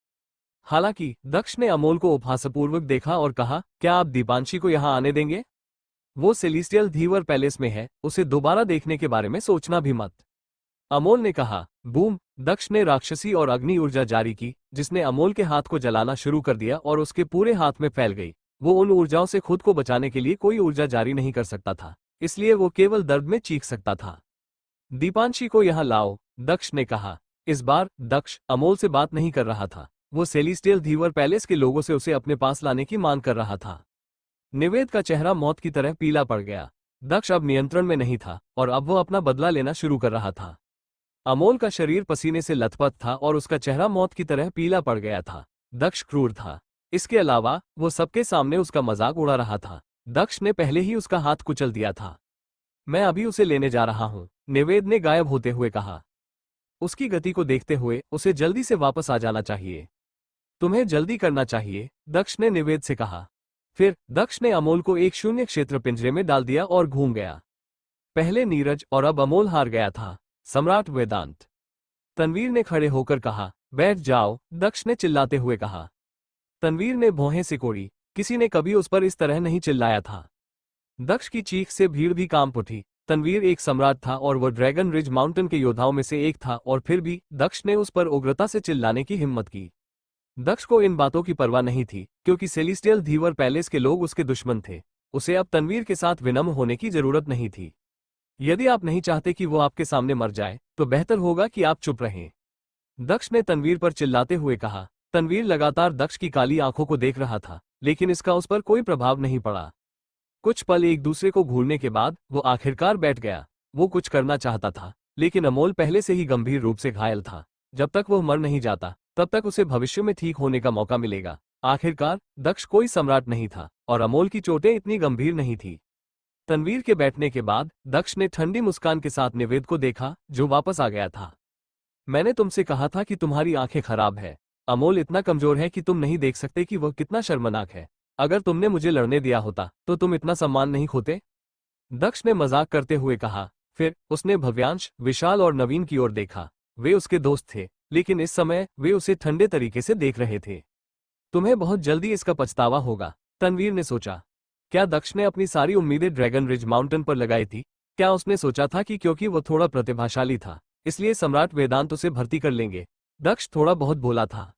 हालांकि दक्ष ने अमोल को उपहासपूर्वक देखा और कहा, क्या आप दीपांशी को यहां आने देंगे? वो सेलेस्टियल धीवर पैलेस में है, उसे दोबारा देखने के बारे में सोचना भी मत। अमोल ने कहा। बूम! दक्ष ने राक्षसी और अग्नि ऊर्जा जारी की, जिसने अमोल के हाथ को जलाना शुरू कर दिया और उसके पूरे हाथ में फैल गई। वो उन ऊर्जाओं से खुद को बचाने के लिए कोई ऊर्जा जारी नहीं कर सकता था, इसलिए वो केवल दर्द में चीख सकता था। दीपांशी को यहाँ लाओ, दक्ष ने कहा। इस बार दक्ष अमोल से बात नहीं कर रहा था। वो सेलेस्टियल धीवर पैलेस के लोगों से उसे अपने पास लाने की मांग कर रहा था। निवेद का चेहरा मौत की तरह पीला पड़ गया। दक्ष अब नियंत्रण में नहीं था और अब वो अपना बदला लेना शुरू कर रहा था। अमोल का शरीर पसीने से लथपथ था और उसका चेहरा मौत की तरह पीला पड़ गया था। दक्ष क्रूर था। इसके अलावा वो सबके सामने उसका मजाक उड़ा रहा था। दक्ष ने पहले ही उसका हाथ कुचल दिया था। मैं अभी उसे लेने जा रहा हूं, निवेद ने गायब होते हुए कहा। उसकी गति को देखते हुए उसे जल्दी से वापस आ जाना चाहिए। तुम्हें जल्दी करना चाहिए, दक्ष ने निवेद से कहा। फिर दक्ष ने अमोल को एक शून्य क्षेत्र पिंजरे में डाल दिया और घूम गया। पहले नीरज और अब अमोल हार गया था। सम्राट वेदांत। तनवीर ने खड़े होकर कहा। बैठ जाओ, दक्ष ने चिल्लाते हुए कहा। तनवीर ने भौहें सिकोड़ी। किसी ने कभी उस पर इस तरह नहीं चिल्लाया था। दक्ष की चीख से भीड़ भी कांप उठी। तनवीर एक सम्राट था और वह ड्रैगन रिज माउंटेन के योद्धाओं में से एक था, और फिर भी दक्ष ने उस पर उग्रता से चिल्लाने की हिम्मत की। दक्ष को इन बातों की परवाह नहीं थी, क्योंकि सेलेस्टियल धीवर पैलेस के लोग उसके दुश्मन थे। उसे अब तनवीर के साथ विनम्र होने की जरूरत नहीं थी। यदि आप नहीं चाहते कि वो आपके सामने मर जाए, तो बेहतर होगा कि आप चुप रहें, दक्ष ने तनवीर पर चिल्लाते हुए कहा। तनवीर लगातार दक्ष की काली आंखों को देख रहा था, लेकिन इसका उस पर कोई प्रभाव नहीं पड़ा। कुछ पल एक दूसरे को घूरने के बाद वो आखिरकार बैठ गया। वो कुछ करना चाहता था, लेकिन अमोल पहले से ही गंभीर रूप से घायल था। जब तक वो मर नहीं जाता, तब तक उसे भविष्य में ठीक होने का मौका मिलेगा। आखिरकार दक्ष कोई सम्राट नहीं था और अमोल की चोटें इतनी गंभीर नहीं थी। तनवीर के बैठने के बाद दक्ष ने ठंडी मुस्कान के साथ निवेद को देखा, जो वापस आ गया था। मैंने तुमसे कहा था कि तुम्हारी आंखें खराब है। अमोल इतना कमजोर है कि तुम नहीं देख सकते कि वह कितना शर्मनाक है। अगर तुमने मुझे लड़ने दिया होता तो तुम इतना सम्मान नहीं खोते, दक्ष ने मजाक करते हुए कहा। फिर उसने भव्यांश, विशाल और नवीन की ओर देखा। वे उसके दोस्त थे, लेकिन इस समय वे उसे ठंडे तरीके से देख रहे थे। तुम्हें बहुत जल्दी इसका पछतावा होगा, तनवीर ने सोचा। क्या दक्ष ने अपनी सारी उम्मीदें ड्रैगन रिज माउंटेन पर लगाई थी? क्या उसने सोचा था कि क्योंकि वो थोड़ा प्रतिभाशाली था, इसलिए सम्राट वेदांत उसे भर्ती कर लेंगे? दक्ष थोड़ा बहुत भोला था।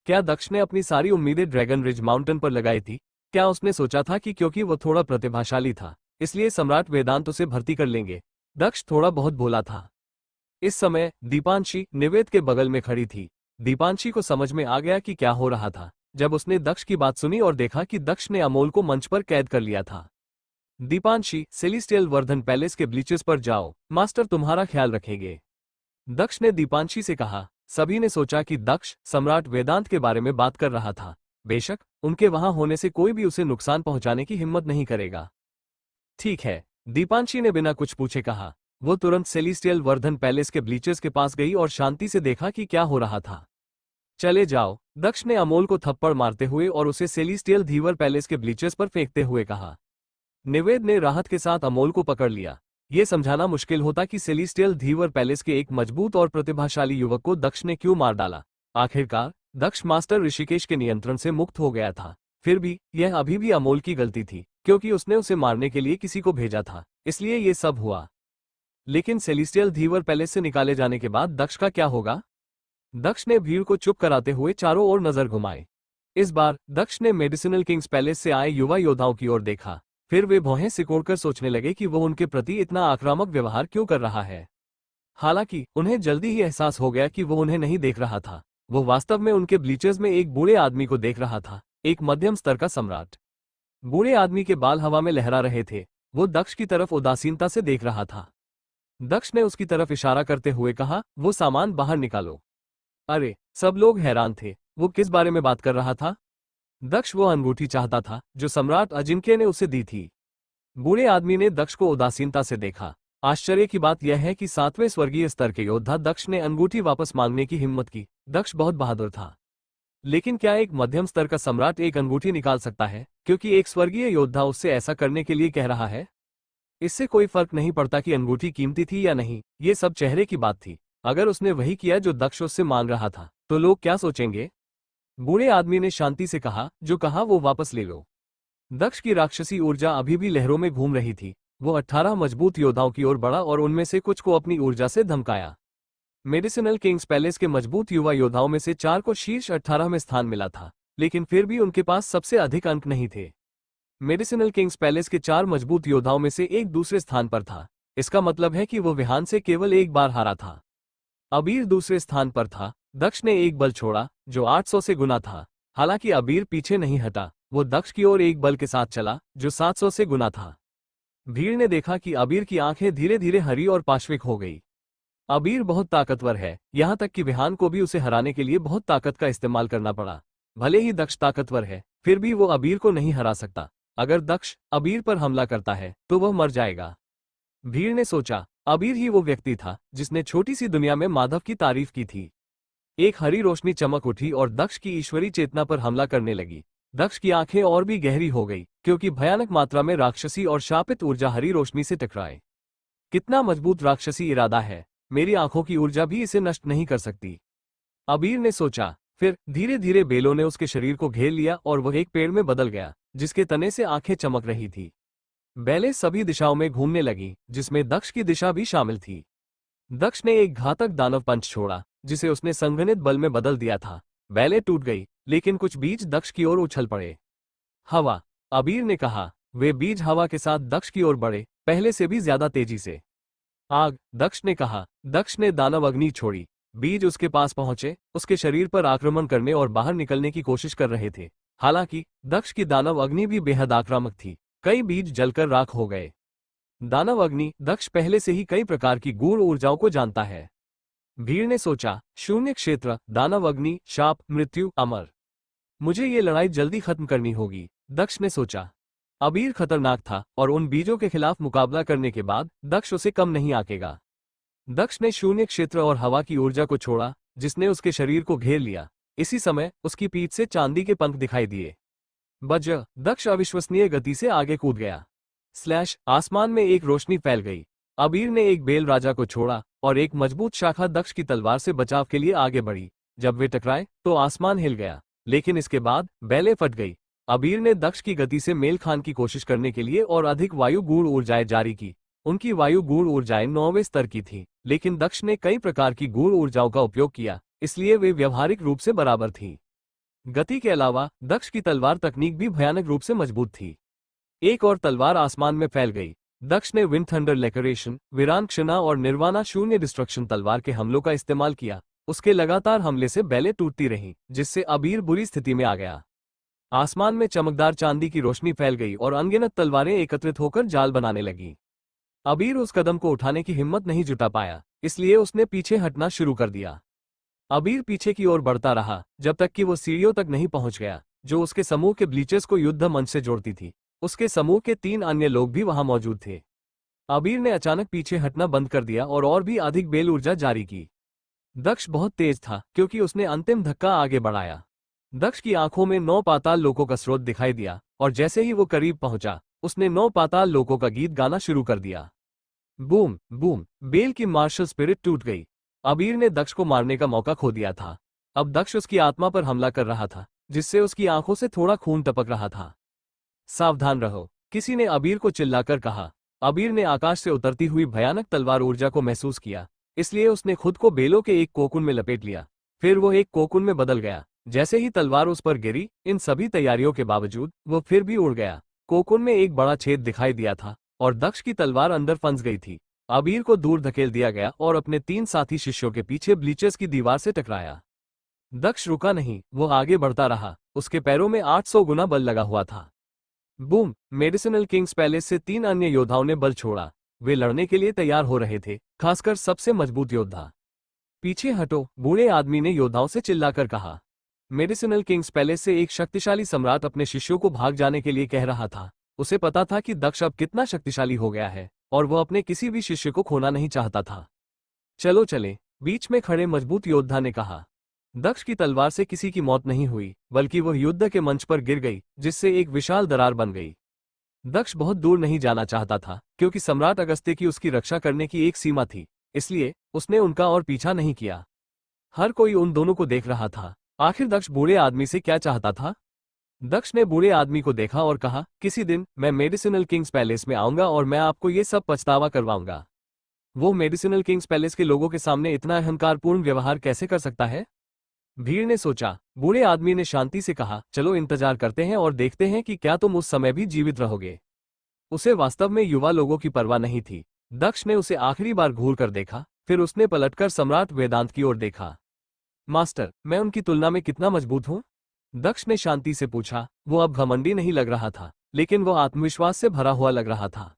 क्या दक्ष ने अपनी सारी उम्मीदें ड्रैगन रिज माउंटेन पर लगाई थी? क्या उसने सोचा था कि क्योंकि वो थोड़ा प्रतिभाशाली था, इसलिए सम्राट वेदांत उसे भर्ती कर लेंगे? दक्ष थोड़ा बहुत भोला था। इस समय दीपांशी निवेद के बगल में खड़ी थी। दीपांशी को समझ में आ गया कि क्या हो रहा था जब उसने दक्ष की बात सुनी और देखा कि दक्ष ने अमोल को मंच पर कैद कर लिया था। दीपांशी, सेलेस्टियल वर्धन पैलेस के ब्लीचेस पर जाओ, मास्टर तुम्हारा ख्याल रखेंगे, दक्ष ने दीपांशी से कहा। सभी ने सोचा कि दक्ष सम्राट वेदांत के बारे में बात कर रहा था। बेशक उनके वहां होने से कोई भी उसे नुकसान पहुंचाने की हिम्मत नहीं करेगा। ठीक है, दीपांशी ने बिना कुछ पूछे कहा। वो तुरंत सेलेस्टियल वर्धन पैलेस के ब्लीचर्स के पास गई और शांति से देखा कि क्या हो रहा था। चले जाओ, दक्ष ने अमोल को थप्पड़ मारते हुए और उसे सेलेस्टियल धीवर पैलेस के ब्लीचर्स पर फेंकते हुए कहा। निवेद ने राहत के साथ अमोल को पकड़ लिया। ये समझाना मुश्किल होता कि सेलेस्टियल धीवर पैलेस के एक मजबूत और प्रतिभाशाली युवक को दक्ष ने क्यों मार डाला। आखिरकार दक्ष मास्टर ऋषिकेश के नियंत्रण से मुक्त हो गया था। फिर भी यह अभी भी अमोल की गलती थी, क्योंकि उसने उसे मारने के लिए किसी को भेजा था, इसलिए ये सब हुआ। लेकिन सेलेस्टियल धीवर पैलेस से निकाले जाने के बाद दक्ष का क्या होगा? दक्ष ने भीड़ को चुप कराते हुए चारों ओर नजर घुमाई। इस बार दक्ष ने मेडिसिनल किंग्स पैलेस से आए युवा योद्धाओं की ओर देखा। फिर वे भौहें सिकोड़कर सोचने लगे कि वो उनके प्रति इतना आक्रामक व्यवहार क्यों कर रहा है। हालांकि उन्हें जल्दी ही एहसास हो गया कि वो उन्हें नहीं देख रहा था, वो वास्तव में उनके ब्लीचर्स में एक बूढ़े आदमी को देख रहा था, एक मध्यम स्तर का सम्राट। बूढ़े आदमी के बाल हवा में लहरा रहे थे। वो दक्ष की तरफ उदासीनता से देख रहा था। दक्ष ने उसकी तरफ इशारा करते हुए कहा, वो सामान बाहर निकालो। अरे, सब लोग हैरान थे, वो किस बारे में बात कर रहा था? दक्ष वो अंगूठी चाहता था जो सम्राट अजिंक्य ने उसे दी थी। बूढ़े आदमी ने दक्ष को उदासीनता से देखा। आश्चर्य की बात यह है कि 7वें स्वर्गीय स्तर के योद्धा दक्ष ने अंगूठी वापस मांगने की हिम्मत की। दक्ष बहुत बहादुर था। लेकिन क्या एक मध्यम स्तर का सम्राट एक अंगूठी निकाल सकता है क्योंकि एक स्वर्गीय योद्धा उससे ऐसा करने के लिए कह रहा है? इससे कोई फर्क नहीं पड़ता कि अंगूठी कीमती थी या नहीं, ये सब चेहरे की बात थी। अगर उसने वही किया जो दक्ष उससे मांग रहा था, तो लोग क्या सोचेंगे? बूढ़े आदमी ने शांति से कहा, जो कहा वो वापस ले लो। दक्ष की राक्षसी ऊर्जा अभी भी लहरों में घूम रही थी। वो 18 मजबूत योद्धाओं की ओर बढ़ा और उनमें से कुछ को अपनी ऊर्जा से धमकाया। मेडिसिनल किंग्स पैलेस के मजबूत युवा योद्धाओं में से 4 को शीर्ष 18 में स्थान मिला था, लेकिन फिर भी उनके पास सबसे अधिक अंक नहीं थे। मेडिसिनल किंग्स पैलेस के 4 मजबूत योद्धाओं में से एक दूसरे स्थान पर था। इसका मतलब है कि वो विहान से केवल एक बार हारा था। अबीर दूसरे स्थान पर था। दक्ष ने एक बल छोड़ा जो 800 से गुना था। हालांकि अबीर पीछे नहीं हटा, वो दक्ष की ओर एक बल के साथ चला जो 700 से गुना था। भीड़ ने देखा कि अबीर की आंखें धीरे धीरे हरी और पाश्विक हो गई। अबीर बहुत ताकतवर है, यहां तक कि विहान को भी उसे हराने के लिए बहुत ताकत का इस्तेमाल करना पड़ा। भले ही दक्ष ताकतवर है, फिर भी वो अबीर को नहीं हरा सकता। अगर दक्ष अबीर पर हमला करता है तो वह मर जाएगा। भीड़ ने सोचा, अबीर ही वो व्यक्ति था जिसने छोटी सी दुनिया में माधव की तारीफ की थी। एक हरी रोशनी चमक उठी और दक्ष की ईश्वरी चेतना पर हमला करने लगी। दक्ष की आंखें और भी गहरी हो गई क्योंकि भयानक मात्रा में राक्षसी और शापित ऊर्जा हरी रोशनी से टकराए। कितना मजबूत राक्षसी इरादा है, मेरी आंखों की ऊर्जा भी इसे नष्ट नहीं कर सकती, अबीर ने सोचा। फिर धीरे धीरे बेलों ने उसके शरीर को घेर लिया और वह एक पेड़ में बदल गया जिसके तने से आंखें चमक रही थी। बेलें सभी दिशाओं में घूमने लगी, जिसमें दक्ष की दिशा भी शामिल थी। दक्ष ने एक घातक दानव पंच छोड़ा जिसे उसने संघनित बल में बदल दिया था। बेलें टूट गई, लेकिन कुछ बीज दक्ष की ओर उछल पड़े। हवा, अबीर ने कहा। वे बीज हवा के साथ दक्ष की ओर बढ़े, पहले से भी ज्यादा तेजी से। आग, दक्ष ने कहा। दक्ष ने दानव अग्नि छोड़ी। बीज उसके पास पहुंचे, उसके शरीर पर आक्रमण करने और बाहर निकलने की कोशिश कर रहे थे। हालांकि दक्ष की दानव अग्नि भी बेहद आक्रामक थी। कई बीज जलकर राख हो गए। दानव अग्नि, दक्ष पहले से ही कई प्रकार की गूढ़ ऊर्जाओं को जानता है। भीड़ ने सोचा, शून्य क्षेत्र, दानव अग्नि, शाप, मृत्यु, अमर। मुझे ये लड़ाई जल्दी खत्म करनी होगी, दक्ष ने सोचा। अबीर खतरनाक था और उन बीजों के खिलाफ मुकाबला करने के बाद दक्ष उसे कम नहीं आंकेगा। दक्ष ने शून्य क्षेत्र और हवा की ऊर्जा को छोड़ा जिसने उसके शरीर को घेर लिया। इसी समय उसकी पीठ से चांदी के पंख दिखाई दिए। बज, दक्ष अविश्वसनीय गति से आगे कूद गया। स्लैश, आसमान में एक रोशनी फैल गई। अबीर ने एक बेल राजा को छोड़ा और एक मजबूत शाखा दक्ष की तलवार से बचाव के लिए आगे बढ़ी। जब वे टकराए तो आसमान हिल गया, लेकिन इसके बाद बेलें फट गई। अबीर ने दक्ष की गति से मेल खान की कोशिश करने के लिए और अधिक वायु गूढ़ ऊर्जाएं जारी की। उनकी वायु गूढ़ ऊर्जाएं 9वें स्तर की थी, लेकिन दक्ष ने कई प्रकार की गूढ़ ऊर्जाओं का उपयोग किया, इसलिए वे व्यवहारिक रूप से बराबर थी। गति के अलावा दक्ष की तलवार तकनीक भी भयानक रूप से मजबूत थी। एक और तलवार आसमान में फैल गई। दक्ष ने विंड थंडर लेकरेशन, वीरान क्षणा और निर्वाणा शून्य डिस्ट्रक्शन तलवार के हमलों का इस्तेमाल किया। उसके लगातार हमले से बैलें टूटती रहीं, जिससे अबीर बुरी स्थिति में आ गया। आसमान में चमकदार चांदी की रोशनी फैल गई और अनगिनत तलवारें एकत्रित होकर जाल बनाने लगीं। अबीर उस कदम को उठाने की हिम्मत नहीं जुटा पाया, इसलिए उसने पीछे हटना शुरू कर दिया। अबीर पीछे की ओर बढ़ता रहा, जब तक कि वो सीढ़ियों तक नहीं पहुंच गया, जो उसके समूह के ब्लीचर्स को युद्ध मंच से जोड़ती थी। उसके समूह के 3 अन्य लोग भी वहां मौजूद थे। अबीर ने अचानक पीछे हटना बंद कर दिया और भी अधिक बेल ऊर्जा जारी की। दक्ष बहुत तेज था, क्योंकि उसने अंतिम धक्का आगे बढ़ाया। दक्ष की आंखों में 9 पाताल लोकों का स्रोत दिखाई दिया, और जैसे ही वो करीब पहुंचा, उसने 9 पाताल लोकों का गीत गाना शुरू कर दिया। बूम बूम, बेल की मार्शल स्पिरिट टूट गई। अबीर ने दक्ष को मारने का मौका खो दिया था। अब दक्ष उसकी आत्मा पर हमला कर रहा था, जिससे उसकी आंखों से थोड़ा खून टपक रहा था। सावधान रहो, किसी ने अबीर को चिल्लाकर कहा। अबीर ने आकाश से उतरती हुई भयानक तलवार ऊर्जा को महसूस किया, इसलिए उसने खुद को बेलों के एक कोकुन में लपेट लिया। फिर वो एक कोकुन में बदल गया। जैसे ही तलवार उस पर गिरी, इन सभी तैयारियों के बावजूद वो फिर भी उड़ गया। कोकुन में एक बड़ा छेद दिखाई दिया था और दक्ष की तलवार अंदर फंस गई थी। अबीर को दूर धकेल दिया गया और अपने 3 साथी शिष्यों के पीछे ब्लीचर्स की दीवार से टकराया। दक्ष रुका नहीं, वो आगे बढ़ता रहा। उसके पैरों में 800 गुना बल लगा हुआ था। बूम, मेडिसिनल किंग्स पैलेस से 3 अन्य योद्धाओं ने बल छोड़ा। वे लड़ने के लिए तैयार हो रहे थे, खासकर सबसे मजबूत योद्धा। पीछे हटो, बूढ़े आदमी ने योद्धाओं से चिल्लाकर कहा। मेडिसिनल किंग्स पैलेस से एक शक्तिशाली सम्राट अपने शिष्यों को भाग जाने के लिए कह रहा था। उसे पता था कि दक्ष अब कितना शक्तिशाली हो गया है, और वो अपने किसी भी शिष्य को खोना नहीं चाहता था। चलो चले, बीच में खड़े मजबूत योद्धा ने कहा। दक्ष की तलवार से किसी की मौत नहीं हुई, बल्कि वह युद्ध के मंच पर गिर गई, जिससे एक विशाल दरार बन गई। दक्ष बहुत दूर नहीं जाना चाहता था, क्योंकि सम्राट अगस्त्य की उसकी रक्षा करने की एक सीमा थी, इसलिए उसने उनका और पीछा नहीं किया। हर कोई उन दोनों को देख रहा था। आखिर दक्ष बूढ़े आदमी से क्या चाहता था? दक्ष ने बूढ़े आदमी को देखा और कहा, किसी दिन मैं मेडिसिनल किंग्स पैलेस में आऊंगा और मैं आपको ये सब पछतावा करवाऊंगा। वो मेडिसिनल किंग्स पैलेस के लोगों के सामने इतना अहंकारपूर्ण व्यवहार कैसे कर सकता है? भीड़ ने सोचा। बूढ़े आदमी ने शांति से कहा, चलो इंतजार करते हैं और देखते हैं कि क्या तुम उस समय भी जीवित रहोगे। उसे वास्तव में युवा लोगों की परवाह नहीं थी। दक्ष ने उसे आखिरी बार घूर कर देखा, फिर उसने पलटकर सम्राट वेदांत की ओर देखा। मास्टर, मैं उनकी तुलना में कितना मजबूत हूं? दक्ष ने शांति से पूछा। वो अब घमंडी नहीं लग रहा था, लेकिन वो आत्मविश्वास से भरा हुआ लग रहा था।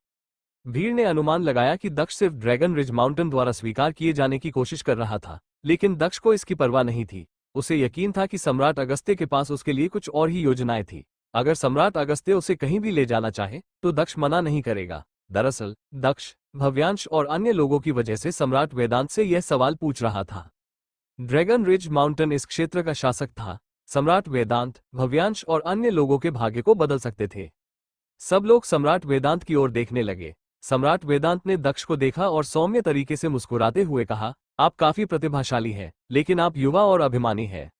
भीड़ ने अनुमान लगाया कि दक्ष सिर्फ ड्रैगन रिज माउंटेन द्वारा स्वीकार किए जाने की कोशिश कर रहा था, लेकिन दक्ष को इसकी परवाह नहीं थी। उसे यकीन था कि सम्राट अगस्त्य के पास उसके लिए कुछ और ही योजनाएं थी। अगर सम्राट अगस्त्य उसे कहीं भी ले जाना चाहे, तो दक्ष मना नहीं करेगा। दरअसल दक्ष, भव्यांश और अन्य लोगों की वजह से सम्राट वेदांत से यह सवाल पूछ रहा था। ड्रैगन रिज माउंटेन इस क्षेत्र का शासक था। सम्राट वेदांत, भव्यांश और अन्य लोगों के भाग्य को बदल सकते थे। सब लोग सम्राट वेदांत की ओर देखने लगे। सम्राट वेदांत ने दक्ष को देखा और सौम्य तरीके से मुस्कुराते हुए कहा, आप काफी प्रतिभाशाली हैं, लेकिन आप युवा और अभिमानी हैं।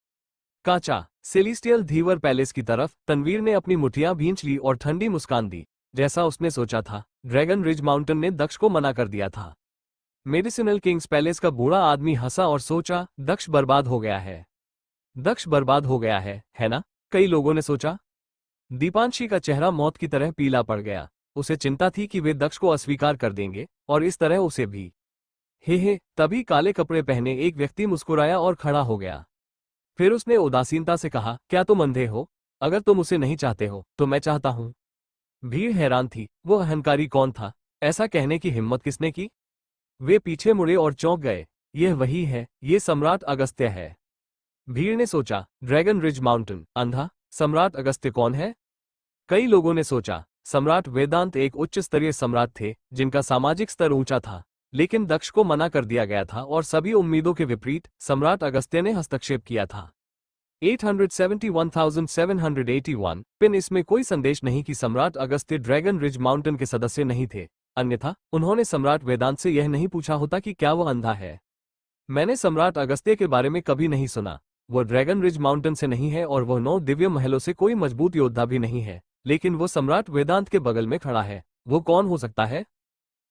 काचा, सेलेस्टियल धीवर पैलेस की तरफ तनवीर ने अपनी मुठियां भींच ली और ठंडी मुस्कान दी। जैसा उसने सोचा था, ड्रैगन रिज माउंटेन ने दक्ष को मना कर दिया था। मेडिसिनल किंग्स पैलेस का बूढ़ा आदमी हंसा और सोचा, दक्ष बर्बाद हो गया है। दक्ष बर्बाद हो गया है ना? कई लोगों ने सोचा। दीपांशी का चेहरा मौत की तरह पीला पड़ गया। उसे चिंता थी कि वे दक्ष को अस्वीकार कर देंगे, और इस तरह उसे भी। हे, तभी काले कपड़े पहने एक व्यक्ति मुस्कुराया और खड़ा हो गया। फिर उसने उदासीनता से कहा, क्या तुम अंधे हो? अगर तुम उसे नहीं चाहते हो, तो मैं चाहता हूं। भीड़ हैरान थी। वो अहंकारी कौन था? ऐसा कहने की हिम्मत किसने की? वे पीछे मुड़े और चौंक गए। यह वही है, ये सम्राट अगस्त्य है। भीड़ ने सोचा, ड्रैगन रिज माउंटेन, अंधा? सम्राट अगस्त्य कौन है? कई लोगों ने सोचा, सम्राट वेदांत एक उच्च स्तरीय सम्राट थे, जिनका सामाजिक स्तर ऊंचा था। लेकिन दक्ष को मना कर दिया गया था और सभी उम्मीदों के विपरीत सम्राट अगस्त्य ने हस्तक्षेप किया था। 871,781 पिन। इसमें कोई संदेश नहीं कि सम्राट अगस्त्य ड्रैगन रिज माउंटेन के सदस्य नहीं थे, अन्यथा उन्होंने सम्राट वेदांत से यह नहीं पूछा होता कि क्या वह अंधा है। मैंने सम्राट अगस्त्य के बारे में कभी नहीं सुना। वो ड्रैगन रिज माउंटेन से नहीं है और वह 9 दिव्य महलों से कोई मजबूत योद्धा भी नहीं है, लेकिन वो सम्राट वेदांत के बगल में खड़ा है। वो कौन हो सकता है?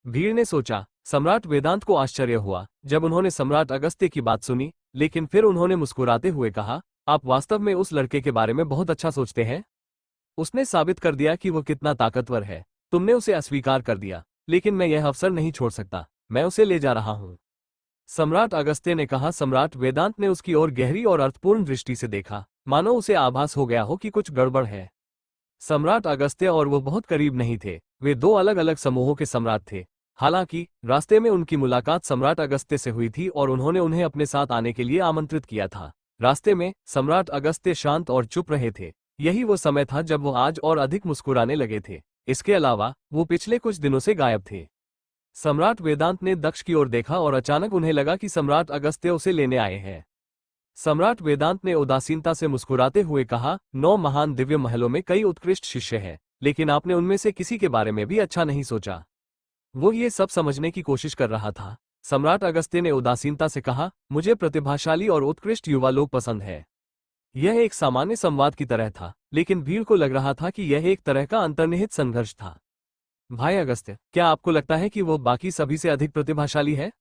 भीड़ ने सोचा। सम्राट वेदांत को आश्चर्य हुआ जब उन्होंने सम्राट अगस्त्य की बात सुनी, लेकिन फिर उन्होंने मुस्कुराते हुए कहा, आप वास्तव में उस लड़के के बारे में बहुत अच्छा सोचते हैं। उसने साबित कर दिया कि वो कितना ताकतवर है। तुमने उसे अस्वीकार कर दिया, लेकिन मैं यह अवसर नहीं छोड़ सकता। मैं उसे ले जा रहा हूं। सम्राट अगस्त्य ने कहा। सम्राट वेदांत ने उसकी ओर गहरी और अर्थपूर्ण दृष्टि से देखा, मानो उसे आभास हो गया हो कि कुछ गड़बड़ है। सम्राट अगस्त्य और वो बहुत करीब नहीं थे, वे दो अलग अलग समूहों के सम्राट थे। हालांकि रास्ते में उनकी मुलाकात सम्राट अगस्त्य से हुई थी और उन्होंने उन्हें अपने साथ आने के लिए आमंत्रित किया था। रास्ते में सम्राट अगस्त्य शांत और चुप रहे थे। यही वो समय था जब वो आज और अधिक मुस्कुराने लगे थे। इसके अलावा वो पिछले कुछ दिनों से गायब थे। सम्राट वेदांत ने दक्ष की ओर देखा और अचानक उन्हें लगा कि सम्राट अगस्त्य उसे लेने आए हैं। सम्राट वेदांत ने उदासीनता से मुस्कुराते हुए कहा, 9 महान दिव्य महलों में कई उत्कृष्ट शिष्य हैं, लेकिन आपने उनमें से किसी के बारे में भी अच्छा नहीं सोचा। वो ये सब समझने की कोशिश कर रहा था। सम्राट अगस्त्य ने उदासीनता से कहा, मुझे प्रतिभाशाली और उत्कृष्ट युवा लोग पसंद है। यह एक सामान्य संवाद की तरह था, लेकिन भीड़ को लग रहा था कि यह एक तरह का अंतर्निहित संघर्ष था। भाई अगस्त्य, क्या आपको लगता है कि वो बाकी सभी से अधिक प्रतिभाशाली है?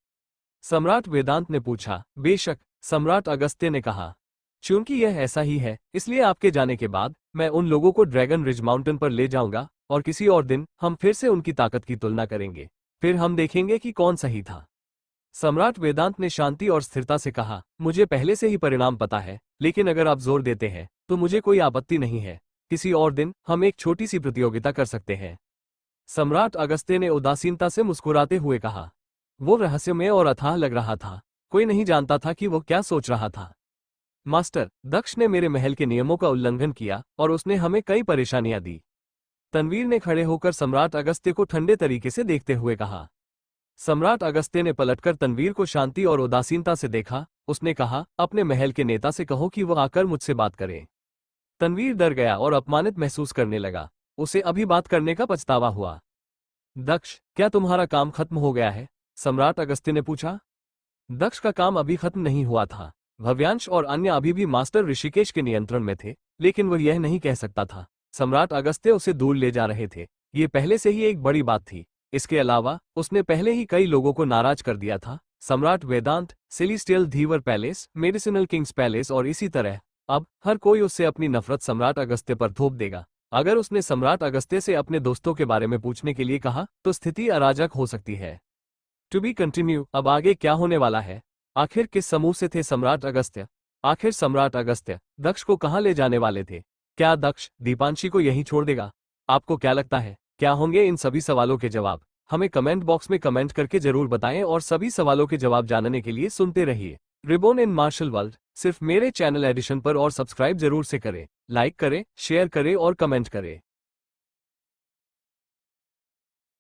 सम्राट वेदांत ने पूछा। बेशक, सम्राट अगस्त्य ने कहा। चूंकि यह ऐसा ही है, इसलिए आपके जाने के बाद मैं उन लोगों को ड्रैगन रिज माउंटेन पर ले जाऊंगा और किसी और दिन हम फिर से उनकी ताकत की तुलना करेंगे। फिर हम देखेंगे कि कौन सही था। सम्राट वेदांत ने शांति और स्थिरता से कहा, मुझे पहले से ही परिणाम पता है, लेकिन अगर आप जोर देते हैं तो मुझे कोई आपत्ति नहीं है। किसी और दिन हम एक छोटी सी प्रतियोगिता कर सकते हैं। सम्राट अगस्त्य ने उदासीनता से मुस्कुराते हुए कहा। वो रहस्यमय और अथाह लग रहा था। कोई नहीं जानता था कि वो क्या सोच रहा था। मास्टर, दक्ष ने मेरे महल के नियमों का उल्लंघन किया और उसने हमें कई परेशानियां दी। तनवीर ने खड़े होकर सम्राट अगस्त्य को ठंडे तरीके से देखते हुए कहा। सम्राट अगस्त्य ने पलटकर तनवीर को शांति और उदासीनता से देखा। उसने कहा, अपने महल के नेता से कहो कि वो आकर मुझसे बात करे। तनवीर डर गया और अपमानित महसूस करने लगा। उसे अभी बात करने का पछतावा हुआ। दक्ष, क्या तुम्हारा काम खत्म हो गया है? सम्राट अगस्त्य ने पूछा। दक्ष का काम अभी खत्म नहीं हुआ था। भव्यांश और अन्य अभी भी मास्टर ऋषिकेश के नियंत्रण में थे, लेकिन वह यह नहीं कह सकता था। सम्राट अगस्त्य उसे दूर ले जा रहे थे। ये पहले से ही एक बड़ी बात थी। इसके अलावा उसने पहले ही कई लोगों को नाराज कर दिया था। सम्राट वेदांत, सेलेस्टियल धीवर पैलेस, मेडिसिनल किंग्स पैलेस और इसी तरह। अब हर कोई उससे अपनी नफरत सम्राट अगस्त्य पर थोप देगा। अगर उसने सम्राट अगस्त्य से अपने दोस्तों के बारे में पूछने के लिए कहा तो स्थिति अराजक हो सकती है। To be continued. अब आगे क्या होने वाला है? आखिर किस समूह से थे सम्राट अगस्त्य? आखिर सम्राट अगस्त्य दक्ष को कहां ले जाने वाले थे? क्या दक्ष दीपांशी को यहीं छोड़ देगा? आपको क्या लगता है, क्या होंगे इन सभी सवालों के जवाब? हमें कमेंट बॉक्स में कमेंट करके जरूर बताएं और सभी सवालों के जवाब जानने के लिए सुनते रहिए रिबॉन इन मार्शल वर्ल्ड, सिर्फ मेरे चैनल एडिशन पर। और सब्सक्राइब जरूर से करें, लाइक करें, शेयर करें और कमेंट करें।